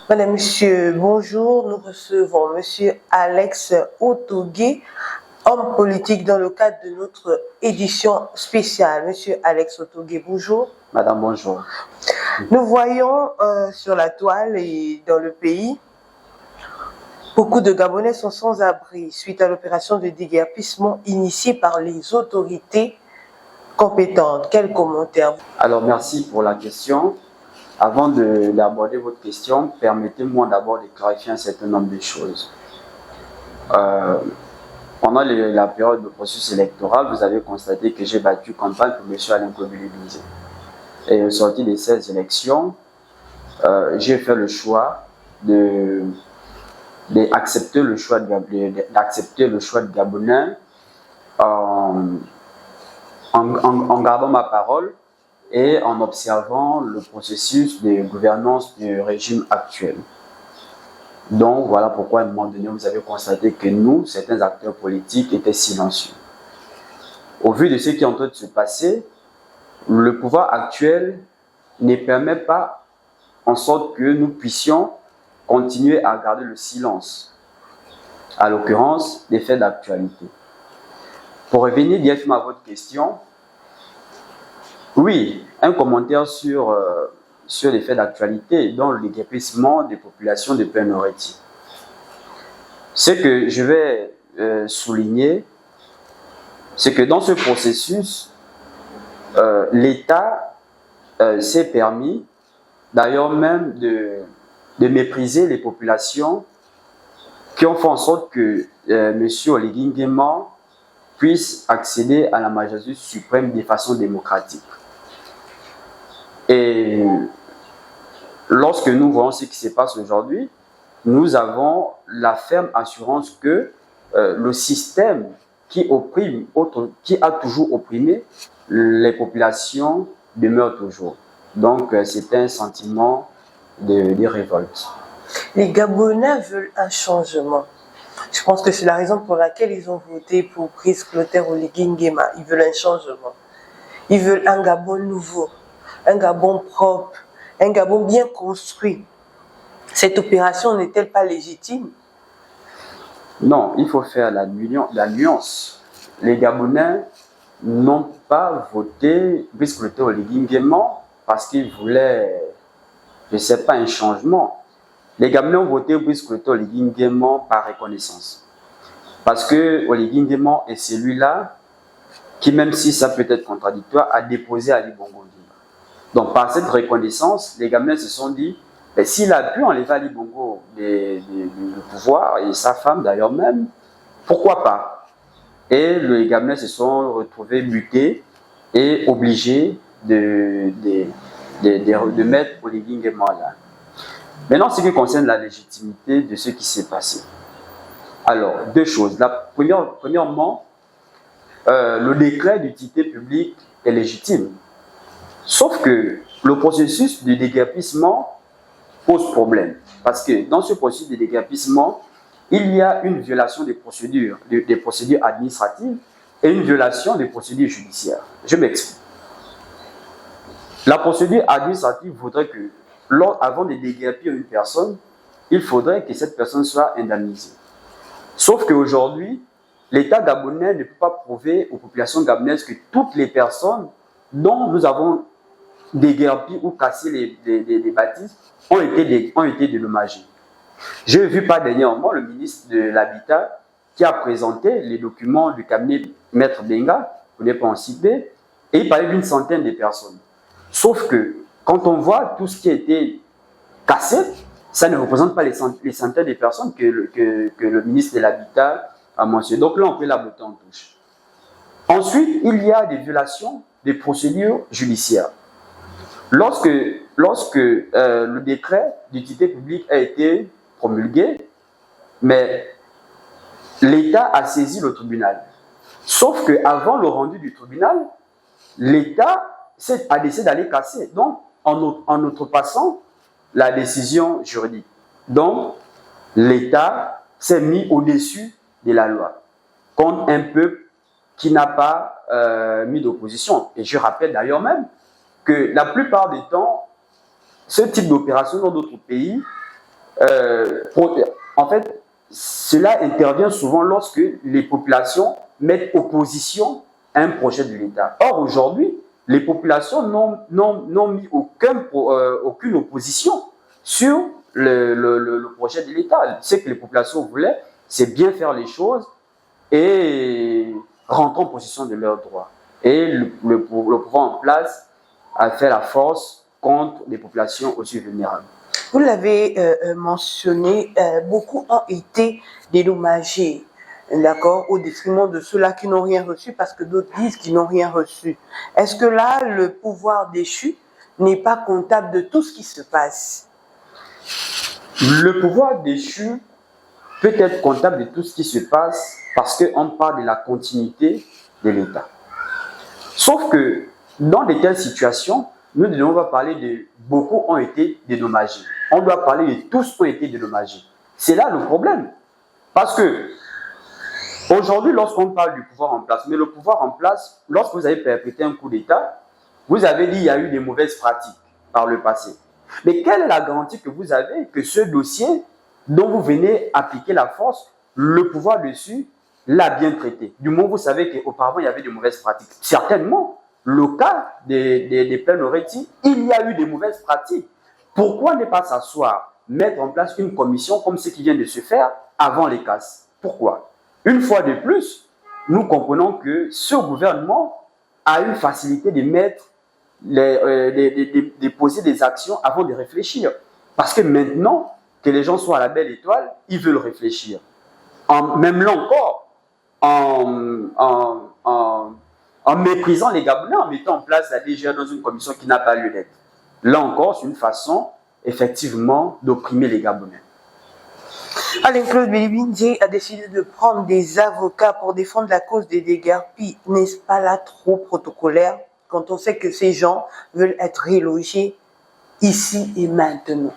Madame, Monsieur, bonjour. Nous recevons Monsieur Alex Otogué, homme politique dans le cadre de notre édition spéciale. Monsieur Alex Otogué, bonjour. Madame, bonjour. Nous voyons sur la toile et dans le pays, beaucoup de Gabonais sont sans abri suite à l'opération de déguerpissement initiée par les autorités compétentes. Quel commentaire? Alors, merci pour la question. Avant d'aborder votre question, permettez-moi d'abord de clarifier un certain nombre de choses. Pendant la période de processus électoral, vous avez constaté que j'ai battu campagne pour M. Alain Kobilibize. Et au sorti de ces élections, j'ai fait le choix d'accepter le choix de Gabonais en gardant ma parole et en observant le processus de gouvernance du régime actuel. Donc voilà pourquoi à un moment donné, vous avez constaté que nous, certains acteurs politiques, étaient silencieux. Au vu de ce qui est en train de se passer, le pouvoir actuel ne permet pas en sorte que nous puissions continuer à garder le silence, à l'occurrence des faits d'actualité. Pour revenir directement à votre question, oui, un commentaire sur les faits d'actualité, dont le déguerpissement des populations de Plein-Oreti. Ce que je vais souligner, c'est que dans ce processus, l'État s'est permis, d'ailleurs même, de mépriser les populations qui ont fait en sorte que M. Oligui Nguema puisse accéder à la magistrature suprême de façon démocratique. Et lorsque nous voyons ce qui se passe aujourd'hui, nous avons la ferme assurance que le système qui a toujours opprimé les populations demeure toujours. Donc c'est un sentiment de révolte. Les Gabonais veulent un changement. Je pense que c'est la raison pour laquelle ils ont voté pour Brice Clotaire Oligui Nguema. Ils veulent un changement. Ils veulent un Gabon nouveau, un Gabon propre, un Gabon bien construit. Cette opération n'est-elle pas légitime? Non, il faut faire la nuance. Les Gabonais n'ont pas voté Brice Clotaire Oligui Nguema parce qu'ils voulaient, je ne sais pas, un changement. Les Gabonais ont voté Brice Clotaire Oligui Nguema par reconnaissance. Parce que Oligui Nguema est celui-là qui, même si ça peut être contradictoire, a déposé Ali Bongo Ondimba. Donc par cette reconnaissance, les Gabonais se sont dit, s'il a pu enlever Ali Bongo du pouvoir, et sa femme d'ailleurs même, pourquoi pas? Et les Gabonais se sont retrouvés butés et obligés de mettre Oligui Nguema là. Maintenant, ce qui concerne la légitimité de ce qui s'est passé. Alors, deux choses. Premièrement, le décret d'utilité publique est légitime. Sauf que le processus de déguerpissement pose problème. Parce que dans ce processus de déguerpissement, il y a une violation des procédures administratives et une violation des procédures judiciaires. Je m'explique. La procédure administrative voudrait que, avant de déguerpir une personne, il faudrait que cette personne soit indemnisée. Sauf qu'aujourd'hui, l'État gabonais ne peut pas prouver aux populations gabonaises que toutes les personnes dont nous avons déguerpi ou cassé les bâtisses ont été dédommagées. J'ai vu pas dernièrement le ministre de l'Habitat qui a présenté les documents du cabinet Maître Benga, pour ne pas en citer, et il parlait d'une centaine de personnes. Sauf que quand on voit tout ce qui a été cassé, ça ne représente pas les centaines de personnes que le ministre de l'Habitat a mentionné. Donc là, on peut la botter en touche. Ensuite, il y a des violations des procédures judiciaires. Lorsque le décret d'utilité publique a été promulgué, mais l'État a saisi le tribunal. Sauf qu'avant le rendu du tribunal, l'État a décidé d'aller casser. Donc, en outrepassant la décision juridique. Donc, l'État s'est mis au-dessus de la loi, contre un peuple qui n'a pas mis d'opposition. Et je rappelle d'ailleurs même que la plupart du temps, ce type d'opération dans d'autres pays En fait, cela intervient souvent lorsque les populations mettent opposition à un projet de l'État. Or, aujourd'hui, les populations n'ont mis aucune opposition sur le projet de l'État. Ce que les populations voulaient, c'est bien faire les choses et rentrer en possession de leurs droits. Et le pouvoir en place a fait la force contre les populations aussi vulnérables. Vous l'avez mentionné, beaucoup ont été dédommagés, d'accord, au détriment de ceux-là qui n'ont rien reçu, parce que d'autres disent qu'ils n'ont rien reçu. Est-ce que là, le pouvoir déchu n'est pas comptable de tout ce qui se passe? Le pouvoir déchu peut être comptable de tout ce qui se passe parce qu'on parle de la continuité de l'État. Sauf que dans de telles situations, nous ne devons pas parler de beaucoup ont été dédommagés. On doit parler de tous ont été dédommagés. C'est là le problème. Parce que aujourd'hui, lorsqu'on parle du pouvoir en place, mais le pouvoir en place, lorsque vous avez perpétré un coup d'État, vous avez dit qu'il y a eu des mauvaises pratiques par le passé. Mais quelle est la garantie que vous avez que ce dossier dont vous venez appliquer la force, le pouvoir dessus l'a bien traité? Du moment où vous savez qu'auparavant, il y avait des mauvaises pratiques. Certainement, le cas des plaines Oretti, il y a eu des mauvaises pratiques. Pourquoi ne pas s'asseoir, mettre en place une commission comme ce qui vient de se faire avant les casses? Pourquoi? Une fois de plus, nous comprenons que ce gouvernement a une facilité de mettre de poser des actions avant de réfléchir. Parce que maintenant que les gens sont à la belle étoile, ils veulent réfléchir. Même là encore, en méprisant les Gabonais, en mettant en place la DGA dans une commission qui n'a pas lieu d'être. Là encore, c'est une façon, effectivement, d'opprimer les Gabonais. Alain-Claude Bilibindié a décidé de prendre des avocats pour défendre la cause des déguerpis. N'est-ce pas là trop protocolaire quand on sait que ces gens veulent être relogés ici et maintenant?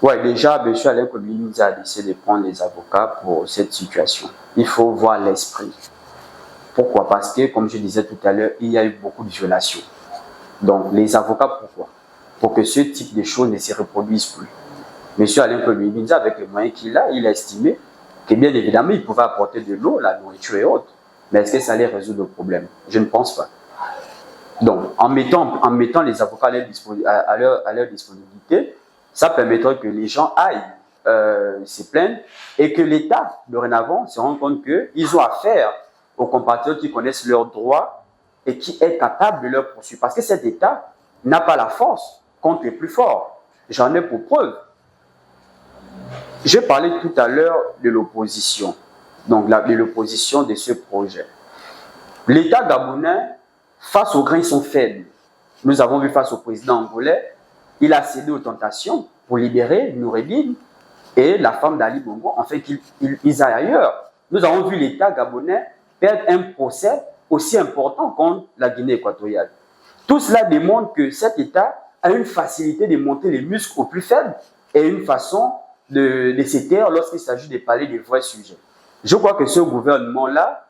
Oui, déjà, M. Alain-Claude Bilibindié a décidé de prendre des avocats pour cette situation. Il faut voir l'esprit. Pourquoi? Parce que, comme je disais tout à l'heure, il y a eu beaucoup de violations. Donc, les avocats, pourquoi? Pour que ce type de choses ne se reproduisent plus. M. Alain-Claude Bilibindié, avec les moyens qu'il a, il a estimé que, bien évidemment, il pouvait apporter de l'eau, la nourriture et autres. Mais est-ce que ça allait résoudre le problème? Je ne pense pas. Donc, en mettant les avocats à leur disponibilité, ça permettrait que les gens aillent se plaindre et que l'État, dorénavant, se rende compte qu'ils ont affaire aux compatriotes qui connaissent leurs droits et qui est capable de leur poursuivre. Parce que cet État n'a pas la force contre les plus forts. J'en ai pour preuve. J'ai parlé tout à l'heure de l'opposition, donc de l'opposition de ce projet. L'État gabonais, face aux grains, ils sont faibles. Nous avons vu face au président angolais, il a cédé aux tentations pour libérer Noureddine et la femme d'Ali Bongo, en fait qu'ils aillent ailleurs. Nous avons vu l'État gabonais perdre un procès aussi important contre la Guinée équatoriale. Tout cela démontre que cet État a une facilité de monter les muscles aux plus faibles et une façon de se taire lorsqu'il s'agit de parler des vrais sujets. Je crois que ce gouvernement-là,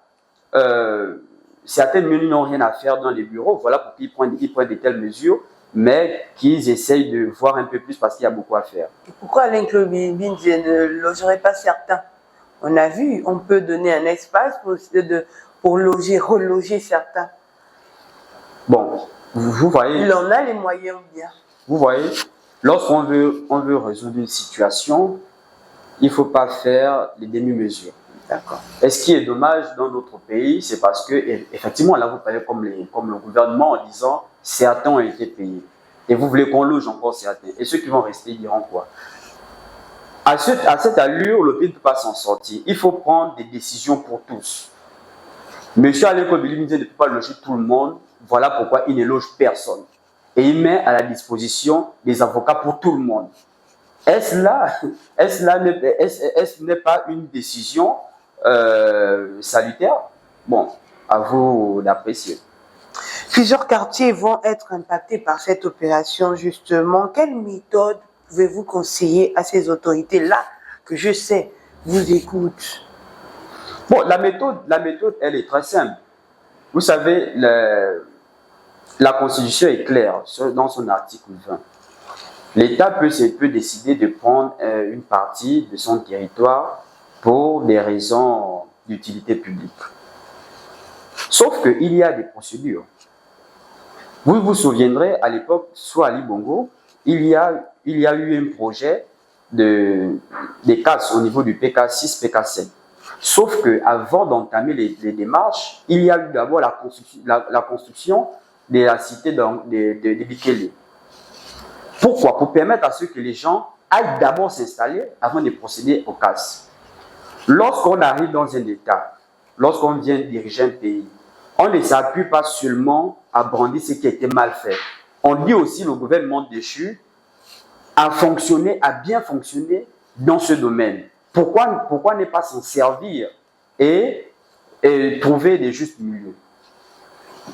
certaines menus n'ont rien à faire dans les bureaux, voilà pourquoi ils prennent de telles mesures, mais qu'ils essayent de voir un peu plus parce qu'il y a beaucoup à faire. Pourquoi Alain-Claude Bilibindié ne logerait pas certains? On a vu, on peut donner un espace pour reloger certains. Bon, vous voyez... Il en a les moyens bien. Vous voyez, lorsqu'on veut résoudre une situation, il ne faut pas faire les demi-mesures. D'accord. Et ce qui est dommage dans d'autres pays, c'est parce que, effectivement, là, vous parlez comme le gouvernement en disant certains ont été payés. Et vous voulez qu'on loge encore certains. Et ceux qui vont rester diront quoi? À cette allure, le pays ne peut pas s'en sortir. Il faut prendre des décisions pour tous. Monsieur Alain-Claude Bilibindié ne peut pas loger tout le monde. Voilà pourquoi il ne loge personne. Et il met à la disposition des avocats pour tout le monde. Est-ce n'est pas une décision salutaire? Bon, à vous d'apprécier. Plusieurs quartiers vont être impactés par cette opération, justement. Quelle méthode pouvez-vous conseiller à ces autorités-là que je sais vous écoutent? Bon, la méthode, elle est très simple. Vous savez, la Constitution est claire dans son article 20. L'État peut décider de prendre une partie de son territoire pour des raisons d'utilité publique. Sauf qu'il y a des procédures. Vous vous souviendrez, à l'époque, soit Ali Bongo, il y a eu un projet des cases au niveau du PK6, PK7. Sauf qu'avant d'entamer les démarches, il y a eu d'abord la construction de la cité de Bikele. Pourquoi? Pour permettre à ce que les gens aillent d'abord s'installer avant de procéder aux cases. Lorsqu'on arrive dans un État, lorsqu'on vient diriger un pays, on ne s'appuie pas seulement à brandir ce qui a été mal fait. On dit aussi le gouvernement déchu a bien fonctionné dans ce domaine. Pourquoi ne pas s'en servir et trouver des justes milieux?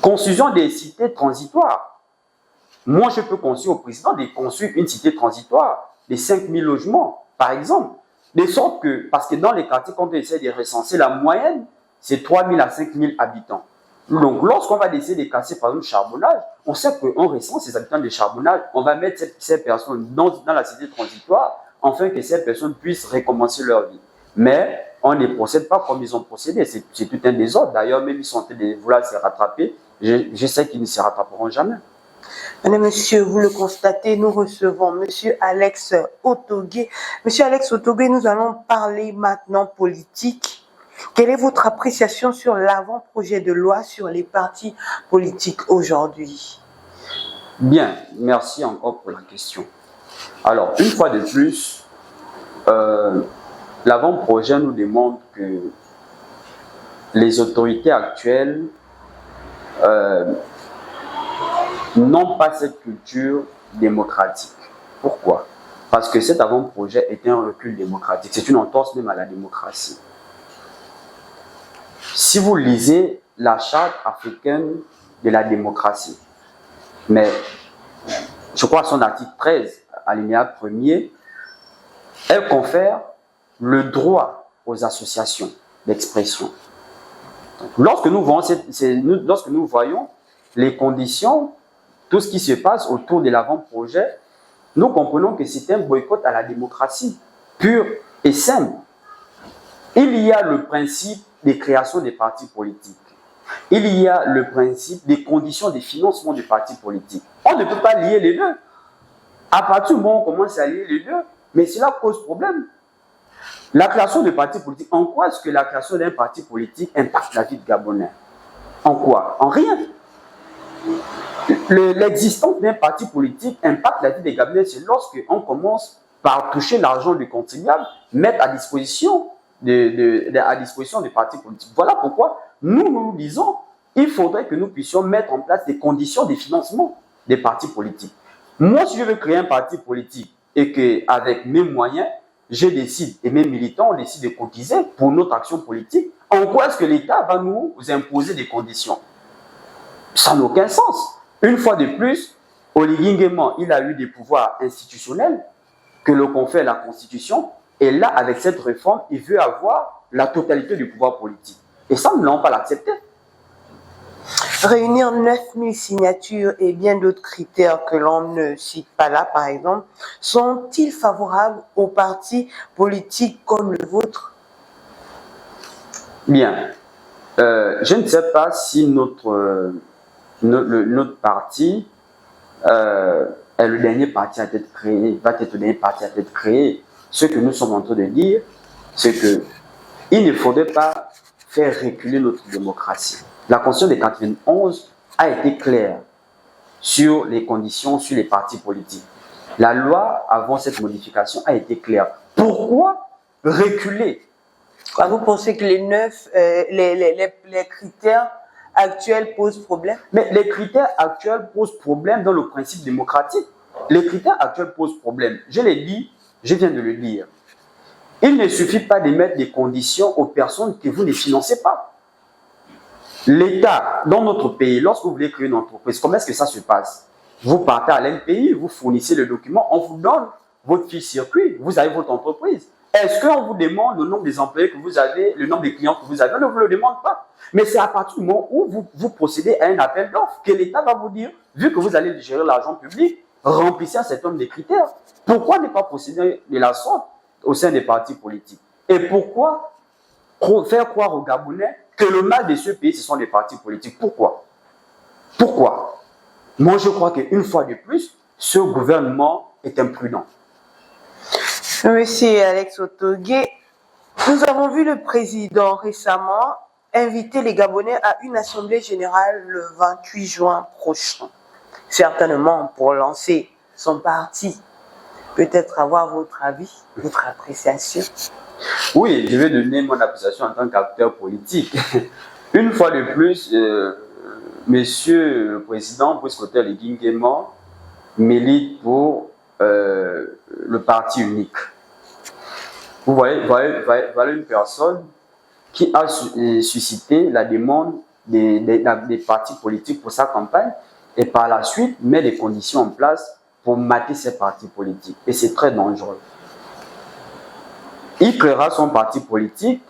Construction des cités transitoires. Moi, je peux conseiller au président de construire une cité transitoire de 5000 logements, par exemple. De sorte que, parce que dans les quartiers, quand on essaie de recenser, la moyenne, c'est 3000 à 5000 habitants. Donc, lorsqu'on va essayer de casser, par exemple, le charbonnage, on sait qu'on recense ces habitants de charbonnage, on va mettre ces personnes dans la cité transitoire, afin que ces personnes puissent recommencer leur vie. Mais on ne procède pas comme ils ont procédé. C'est tout un désordre. D'ailleurs, même ils sont en train de vouloir se rattraper. Je sais qu'ils ne se rattraperont jamais. Madame, monsieur, vous le constatez, nous recevons monsieur Alex Otogué. Monsieur Alex Otogué, nous allons parler maintenant politique. Quelle est votre appréciation sur l'avant-projet de loi sur les partis politiques aujourd'hui? Bien, merci encore pour la question. Alors, une fois de plus, l'avant-projet nous demande que les autorités actuelles n'ont pas cette culture démocratique. Pourquoi? Parce que cet avant-projet est un recul démocratique. C'est une entorse même à la démocratie. Si vous lisez la charte africaine de la démocratie, mais je crois à son article 13, alinéa 1er, elle confère le droit aux associations d'expression. Lorsque nous voyons les conditions, tout ce qui se passe autour de l'avant-projet, nous comprenons que c'est un boycott à la démocratie, pure et simple. Il y a le principe des créations des partis politiques. Il y a le principe des conditions de financement des partis politiques. On ne peut pas lier les deux. À partir du moment où on commence à lier les deux, mais cela cause problème. La création de partis politiques, en quoi est-ce que la création d'un parti politique impacte la vie de Gabonais? En quoi? En rien. L'existence d'un parti politique impacte la vie des Gabonais, c'est lorsqu'on commence par toucher l'argent du contribuable, mettre à disposition des partis politiques. Voilà pourquoi nous disons il faudrait que nous puissions mettre en place des conditions de financement des partis politiques. Moi, si je veux créer un parti politique et qu'avec mes moyens, je décide, et mes militants décident de cotiser pour notre action politique, en quoi est-ce que l'État va nous imposer des conditions? Ça n'a aucun sens. Une fois de plus, Oligui Nguema, il a eu des pouvoirs institutionnels que le confère la Constitution. Et là, avec cette réforme, il veut avoir la totalité du pouvoir politique. Et ça, nous n'allons pas l'accepter. Réunir 9000 signatures et bien d'autres critères que l'on ne cite pas là, par exemple, sont-ils favorables aux partis politiques comme le vôtre? Bien. Je ne sais pas si notre parti est le dernier parti à être créé, va être le dernier parti à être créé. Ce que nous sommes en train de dire, c'est qu'il ne faudrait pas faire reculer notre démocratie. La Constitution de 91 a été claire sur les conditions, sur les partis politiques. La loi, avant cette modification, a été claire. Pourquoi reculer? Vous pensez que les critères actuels posent problème? Mais les critères actuels posent problème dans le principe démocratique. Les critères actuels posent problème. Je l'ai dit, je viens de le dire. Il ne suffit pas de mettre des conditions aux personnes que vous ne financez pas. L'État, dans notre pays, lorsque vous voulez créer une entreprise, comment est-ce que ça se passe? Vous partez à l'NPI, vous fournissez le document, on vous donne votre fiche circuit, vous avez votre entreprise. Est-ce qu'on vous demande le nombre des employés que vous avez, le nombre de clients que vous avez? On ne vous le demande pas. Mais c'est à partir du moment où vous procédez à un appel d'offres que l'État va vous dire, vu que vous allez gérer l'argent public, remplissait un certain nombre de critères. Pourquoi ne pas procéder de la sorte au sein des partis politiques? Et pourquoi faire croire aux Gabonais que le mal de ce pays, ce sont les partis politiques? Pourquoi? Pourquoi? Moi, je crois qu'une fois de plus, ce gouvernement est imprudent. Monsieur Alex Otogué, nous avons vu le président récemment inviter les Gabonais à une assemblée générale le 28 juin prochain, certainement pour lancer son parti. Peut-être avoir votre avis, votre appréciation. Oui, je vais donner mon appréciation en tant qu'acteur politique. Une fois de plus, Monsieur le Président Brice Clotaire-Oligui Nguema milite pour le parti unique. Vous voyez, voilà une personne qui a suscité la demande des partis politiques pour sa campagne et par la suite met les conditions en place pour mater ces partis politiques. Et c'est très dangereux. Il créera son parti politique,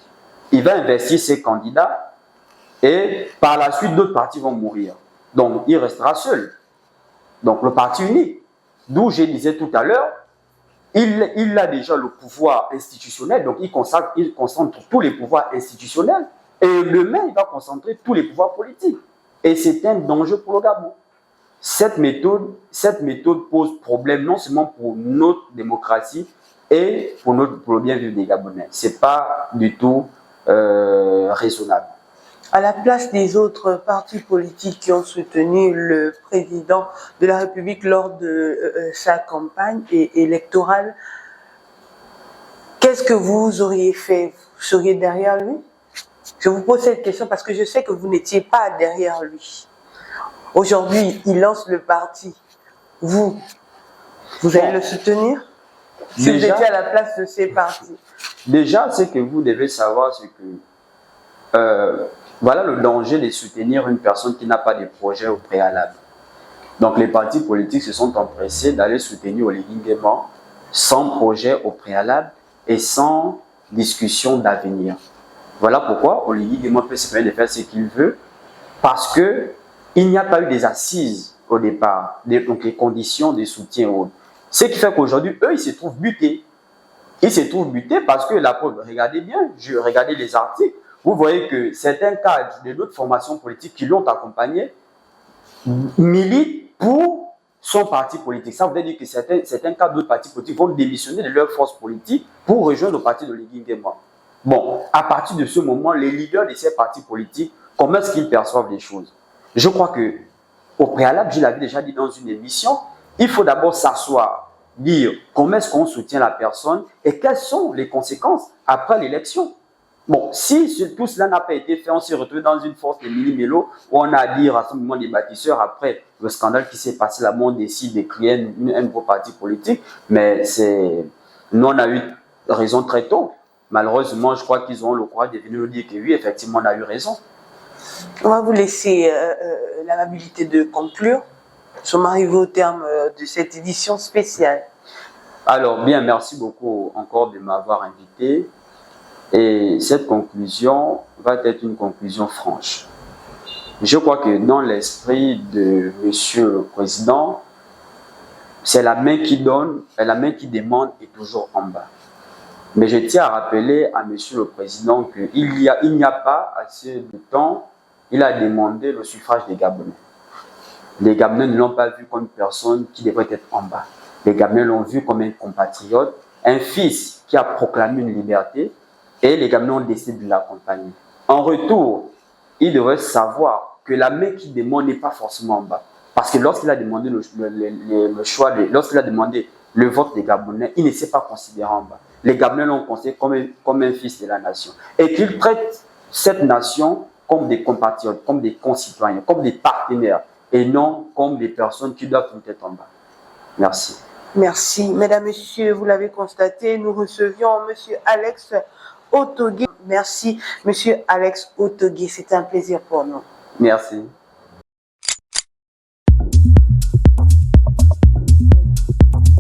il va investir ses candidats et par la suite d'autres partis vont mourir. Donc il restera seul. Donc le parti unique, d'où je disais tout à l'heure, il a déjà le pouvoir institutionnel, donc il concentre tous les pouvoirs institutionnels et demain il va concentrer tous les pouvoirs politiques. Et c'est un danger pour le Gabon. Cette méthode pose problème non seulement pour notre démocratie et pour le bien-vivre des Gabonais. Ce n'est pas du tout raisonnable. À la place des autres partis politiques qui ont soutenu le président de la République lors de sa campagne électorale, qu'est-ce que vous auriez fait? Vous seriez derrière lui? Je vous pose cette question parce que je sais que vous n'étiez pas derrière lui. Aujourd'hui, il lance le parti. Vous allez le soutenir? Si vous étiez à la place de ces partis. Déjà, ce que vous devez savoir, c'est que voilà le danger de soutenir une personne qui n'a pas de projet au préalable. Donc les partis politiques se sont empressés d'aller soutenir Oligui Nguema sans projet au préalable et sans discussion d'avenir. Voilà pourquoi Oligui Nguema peut se permettre de faire ce qu'il veut, parce qu'il n'y a pas eu des assises au départ, donc les conditions de soutien autres. Ce qui fait qu'aujourd'hui, eux, ils se trouvent butés. Ils se trouvent butés parce que la preuve, regardez bien, regardez les articles, vous voyez que certains cadres de d'autres formations politiques qui l'ont accompagné militent pour son parti politique. Ça veut dire que certains cadres d'autres partis politiques vont démissionner de leur force politique pour rejoindre le parti d'Oligui Nguema. Bon, à partir de ce moment, les leaders de ces partis politiques, comment est-ce qu'ils perçoivent les choses? Je crois que, au préalable, je l'avais déjà dit dans une émission, il faut d'abord s'asseoir, dire comment est-ce qu'on soutient la personne et quelles sont les conséquences après l'élection. Bon, si tout cela n'a pas été fait, on s'est retrouvé dans une force de mini-mélo où on a à dire à ce moment des bâtisseurs après le scandale qui s'est passé là-bas, on décide de créer un nouveau parti politique, mais nous on a eu raison très tôt. Malheureusement, je crois qu'ils ont le courage de venir nous dire que oui, effectivement, on a eu raison. On va vous laisser l'amabilité de conclure. Nous sommes arrivés au terme de cette édition spéciale. Alors, bien, merci beaucoup encore de m'avoir invité. Et cette conclusion va être une conclusion franche. Je crois que dans l'esprit de Monsieur le Président, c'est la main qui donne et la main qui demande est toujours en bas. Mais je tiens à rappeler à Monsieur le Président qu'il n'y a pas assez de temps, il a demandé le suffrage des Gabonais. Les Gabonais ne l'ont pas vu comme une personne qui devrait être en bas. Les Gabonais l'ont vu comme un compatriote, un fils qui a proclamé une liberté, et les Gabonais ont décidé de l'accompagner. En retour, il devrait savoir que la main qui demande n'est pas forcément en bas. Parce que lorsqu'il a demandé lorsqu'il a demandé le vote des Gabonais, il ne s'est pas considéré en bas. Les Gabonais l'ont considéré comme un fils de la nation. Et qu'il traite cette nation comme des compatriotes, comme des concitoyens, comme des partenaires, et non comme des personnes qui doivent être en bas. Merci. Merci. Mesdames, Messieurs, vous l'avez constaté, nous recevions Monsieur Alex Otogué. Merci, Monsieur Alex Otogué. C'était un plaisir pour nous. Merci.